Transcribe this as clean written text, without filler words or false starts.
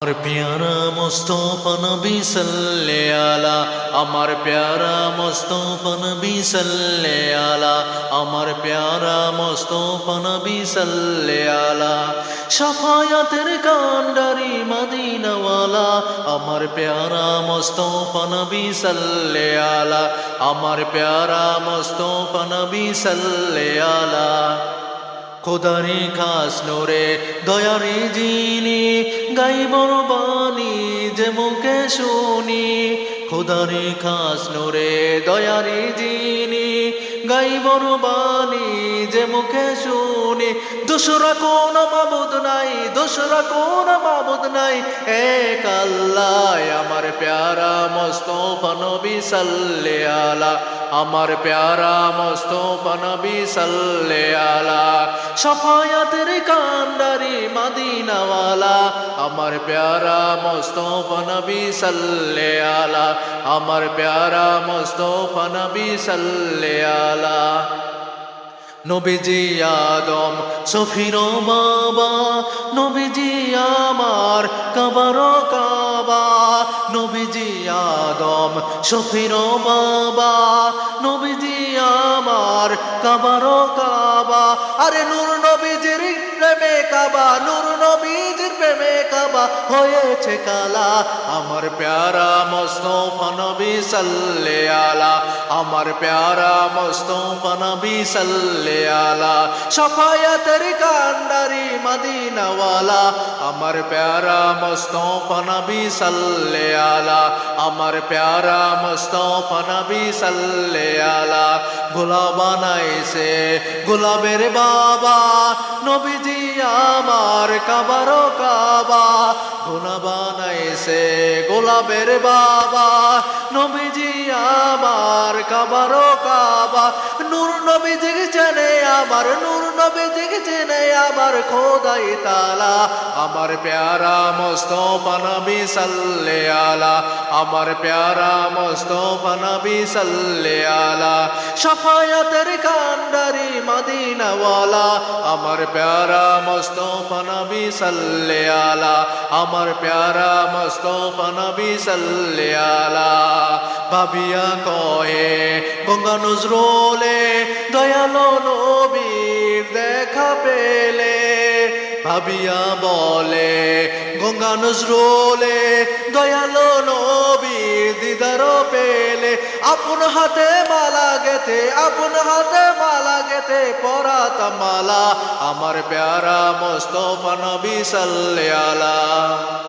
আমার প্যারা মুস্তফা নবী সাল্লাল্লাহু আলা আমার প্যারা মুস্তফা নবী সাল্লাল্লাহু আলা আমার প্যারা মুস্তফা নবী সাল্লাল্লাহু আলা শাফায়াতের কান্ডারি মদিনাওয়ালা আমার প্যারা মুস্তফা নবী সাল্লাল্লাহু আলা আমার প্যারা মুস্তফা নবী সাল্লাল্লাহু আলা খোদারে খাস নোরে দয়ারে জিনি গাইবর বাণী যে মুখে শুনি খোদারে খাস নোরে দয়ারে জিনি গাইবর বাণী যে মুখে শুনি দোসরা কোন মাবুদ নাই দোসরা কোন মাবুদ নাই এক আল্লাহ আমার প্যারা মুস্তফা নবী সাল্লাল্লাহু আলা আমার প্যারা মুস্তফা নবী সাল্লাল্লাহু আলা শাফায়াতের কান্ডারি মদিনাওয়ালা আমার প্যারা মুস্তফা নবী সাল্লাল্লাহু আলা আমার প্যারা মুস্তফা নবী সাল্লাল্লাহু আলা নবীজি আদম সফির বাবা নবীজি আমার কাবার কাবা নবীজি আদম সফির বাবা নবীজি আমার কাবার কাবা আরে নূর নবীজির প্রেমে কাবা নূর নবীজির প্রেমে কাবা হয়েছে কালা আমার প্যারা মুস্তফা নবী সাল্লাল্লাহু আলা আমার প্যারা মুস্তফা নবী সাল্লাল্লাহু আলা শাফায়াতের কান্ডারি মদিনাওয়ালা আমার প্যারা মুস্তফা নবী সাল্লাল্লাহু আলা আমার প্যারা মুস্তফা নবী সাল্লাল্লাহু আলা গোলাপ বানাইছে গোলাপের বাবা নবীজি আমার কাবার কাবা গোলাপ বানাইছে গোলাপের বাবা নবীজি আমার কাবার কাবা নূর নবীজি চেনে আমার নূর নবীজি চেনে আমার খোদাই তাআলা আমার প্যারা মুস্তফা নবী সাল্লাল্লাহু আলা আমার প্যারা মুস্তফা নবী সাল্লাল্লাহু আলা শাফায়াতের কান্ডারি মদিনাওয়ালা আমার প্যারা মুস্তফা নবী সাল্লাল্লাহু আলা আমার প্যারা মুস্তফা নবী সাল্লাল্লাহু আলা ভাবিয়া কয়ে গঙ্গা নজরুলে দয়ালো নবীর দেখা পেলে ভাবিয়া বলে গঙ্গা নজরুলে দয়ালো নবীর দিদার পেলে আপন হাতে মালা গেতে আপন হাতে মালা গেতে পরাতাম মালা আমার প্যারা মুস্তফা নবী সাল্লাল্লাহু আলা।